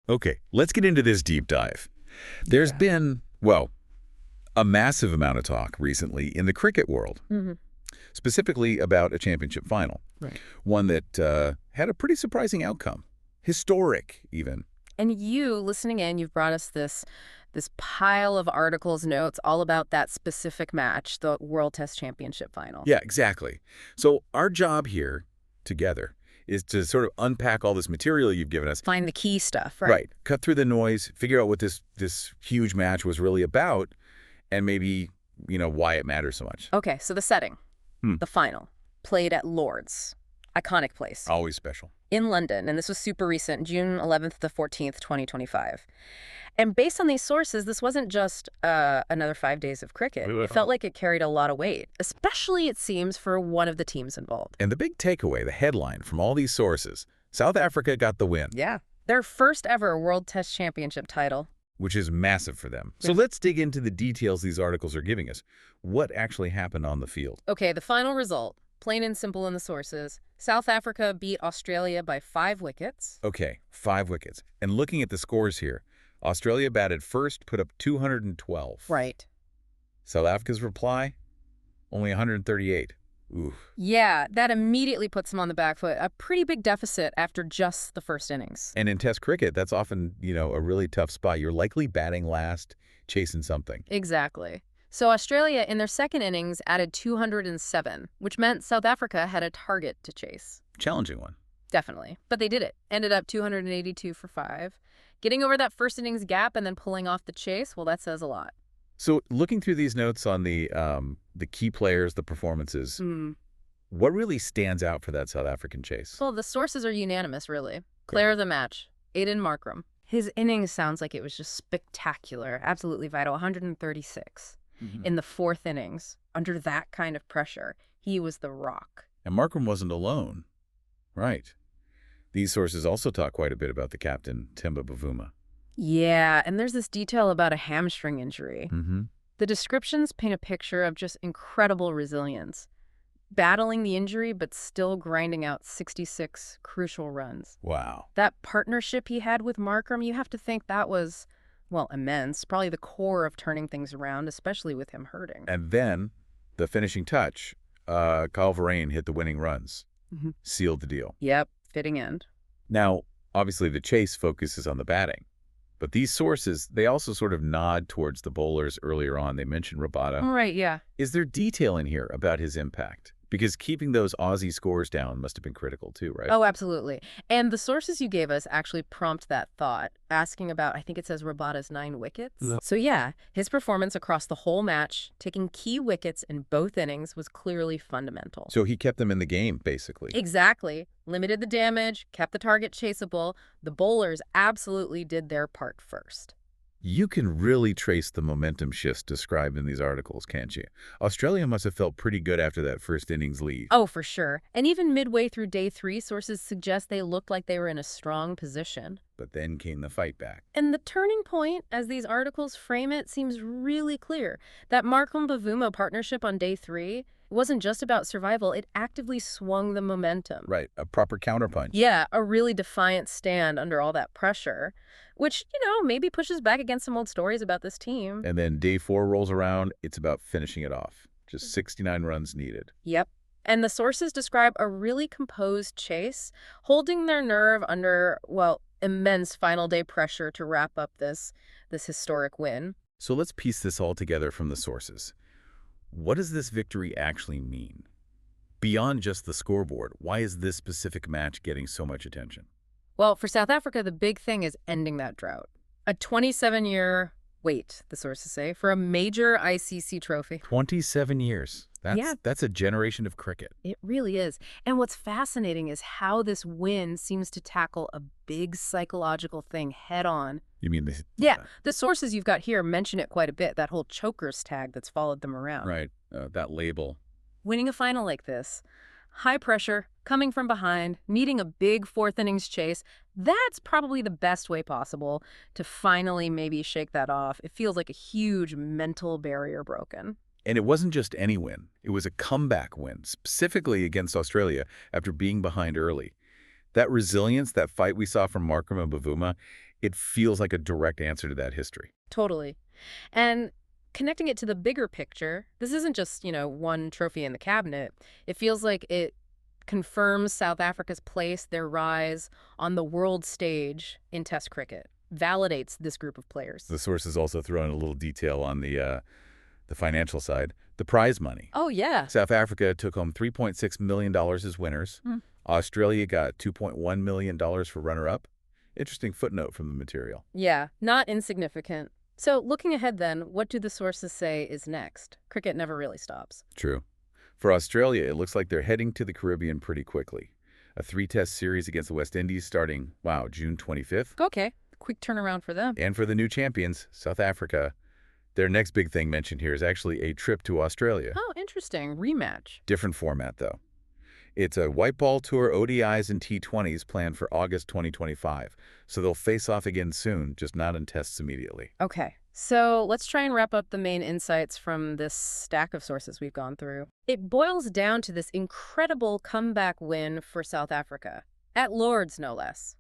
Okay, let's get into this deep dive. There's Yeah. been, well, a massive amount of talk recently in the cricket world, Hmm. specifically about a championship final, Right. one that had a pretty surprising outcome. Historic, even. And you, listening in, you've brought us this pile of articles, notes, all about that specific match, the World Test Championship final. Yeah, exactly. So our job here, together, is to sort of unpack all this material you've given us. Find the key stuff, right? Right. Cut through the noise, figure out what this huge match was really about, and maybe, why it matters so much. Okay, so the setting, Hmm. the final, played at Lord's, iconic place, Always special. in London, and this was super recent, June 11th to 14th, 2025. And based on these sources, this wasn't just another 5 days of cricket. It felt like it carried a lot of weight, especially, it seems, for one of the teams involved. And the big takeaway, the headline from all these sources, South Africa got the win, Yeah. Their first ever World Test Championship title. which is massive for them. So Yeah. let's dig into the details these articles are giving us. What actually happened on the field? Okay, the final result, plain and simple in the sources. South Africa beat Australia by 5 wickets. Okay, 5 wickets. And looking at the scores here, Australia batted first, put up 212. Right. South Africa's reply, only 138. Ooh. Yeah, that immediately puts them on the back foot. A pretty big deficit after just the first innings. And in Test cricket, that's often, a really tough spot. You're likely batting last, chasing something. Exactly. So Australia, in their second innings, added 207, which meant South Africa had a target to chase. Challenging one. Definitely. But they did it. Ended up 282 for 5. Getting over that first innings gap and then pulling off the chase, well, that says a lot. So looking through these notes on the key players, the performances, what really stands out for that South African chase? Well, the sources are unanimous, really. Player of the match, Aiden Markram. His innings sounds like it was just spectacular, absolutely vital, 136. In the fourth innings, under that kind of pressure, he was the rock. And Markram wasn't alone. Right. These sources also talk quite a bit about the captain, Temba Bavuma. Yeah, and there's this detail about a hamstring injury. Mm-hmm. The descriptions paint a picture of just incredible resilience, battling the injury but still grinding out 66 crucial runs. Wow. That partnership he had with Markram, you have to think that was, well, immense, probably the core of turning things around, especially with him hurting. And then the finishing touch, Kyle Verreynne hit the winning runs, sealed the deal. Yep, fitting end. Now, obviously the chase focuses on the batting. But these sources, they also sort of nod towards the bowlers earlier on. They mentioned Rabada. Right, yeah. Is there detail in here about his impact? Because keeping those Aussie scores down must have been critical too, right? Oh, absolutely. And the sources you gave us actually prompt that thought, asking about, I think it says Rabada's 9 wickets. Yeah. So yeah, his performance across the whole match, taking key wickets in both innings, was clearly fundamental. So he kept them in the game, basically. Exactly. Limited the damage, kept the target chaseable. The bowlers absolutely did their part first. You can really trace the momentum shifts described in these articles, can't you? Australia must have felt pretty good after that first innings lead. Oh, for sure. And even midway through day 3, sources suggest they looked like they were in a strong position. But then came the fight back. And the turning point, as these articles frame it, seems really clear. That Markram-Bavuma partnership on day 3 wasn't just about survival, it actively swung the momentum. Right, a proper counterpunch. Yeah, a really defiant stand under all that pressure, which, maybe pushes back against some old stories about this team. And then day 4 rolls around, it's about finishing it off. Just 69 runs needed. Yep. And the sources describe a really composed chase, holding their nerve under, well, immense final day pressure to wrap up this historic win. So let's piece this all together from the sources. What does this victory actually mean? Beyond just the scoreboard, why is this specific match getting so much attention? Well, for South Africa, the big thing is ending that drought. A 27-year wait, the sources say, for a major ICC trophy. 27 years. That's a generation of cricket. It really is. And what's fascinating is how this win seems to tackle a big psychological thing head on. You mean the... Yeah, the sources you've got here mention it quite a bit, that whole chokers tag that's followed them around. Right, that label. Winning a final like this, high pressure, coming from behind, needing a big fourth innings chase, that's probably the best way possible to finally maybe shake that off. It feels like a huge mental barrier broken. And it wasn't just any win. It was a comeback win, specifically against Australia after being behind early. That resilience, that fight we saw from Markram and Bavuma, It feels like a direct answer to that history. Totally. And connecting it to the bigger picture, this isn't just, one trophy in the cabinet. It feels like it confirms South Africa's place, their rise on the world stage in Test cricket, validates this group of players. The sources also throw in a little detail on the financial side. The prize money. Oh, yeah. South Africa took home $3.6 million as winners. Hmm. Australia got $2.1 million for runner-up. Interesting footnote from the material. Yeah, not insignificant. So looking ahead then, what do the sources say is next? Cricket never really stops. True. For Australia, it looks like they're heading to the Caribbean pretty quickly. A 3-test series against the West Indies starting, June 25th. Okay, quick turnaround for them. And for the new champions, South Africa, their next big thing mentioned here is actually a trip to Australia. Oh, interesting. Rematch. Different format, though. It's a white ball tour ODIs and T20s planned for August 2025, so they'll face off again soon, just not in tests immediately. Okay, so let's try and wrap up the main insights from this stack of sources we've gone through. It boils down to this incredible comeback win for South Africa, at Lord's no less,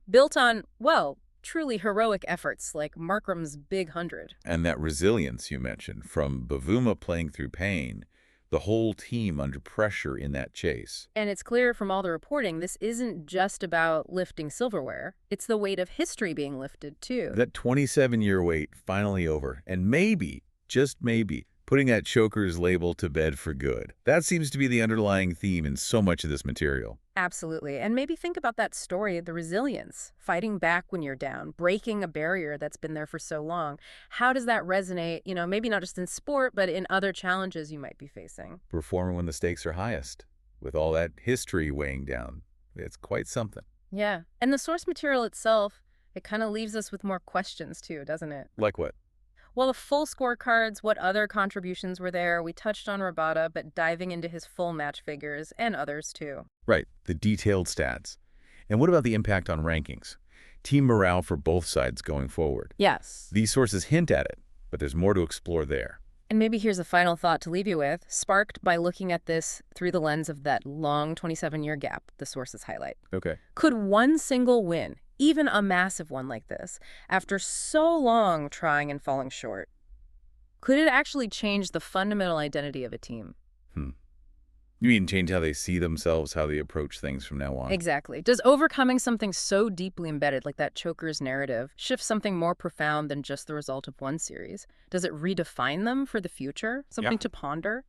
built on, well, truly heroic efforts like Markram's Big 100. And that resilience you mentioned, from Bavuma playing through pain, the whole team under pressure in that chase. And it's clear from all the reporting, this isn't just about lifting silverware. It's the weight of history being lifted, too. That 27-year wait finally over, and maybe, just maybe, putting that choker's label to bed for good. That seems to be the underlying theme in so much of this material. Absolutely. And maybe think about that story, the resilience, fighting back when you're down, breaking a barrier that's been there for so long. How does that resonate, maybe not just in sport, but in other challenges you might be facing? Performing when the stakes are highest, with all that history weighing down. It's quite something. Yeah. And the source material itself, it kind of leaves us with more questions too, doesn't it? Like what? Well, the full scorecards, what other contributions were there? We touched on Rabada, but diving into his full match figures and others too. Right, the detailed stats. And what about the impact on rankings? Team morale for both sides going forward. Yes. These sources hint at it, but there's more to explore there. And maybe here's a final thought to leave you with, sparked by looking at this through the lens of that long 27-year gap the sources highlight. Okay. Could one single win, even a massive one like this, after so long trying and falling short, could it actually change the fundamental identity of a team? You mean change how they see themselves, how they approach things from now on? Exactly. Does overcoming something so deeply embedded, like that choker's narrative, shift something more profound than just the result of one series? Does it redefine them for the future? Something to ponder?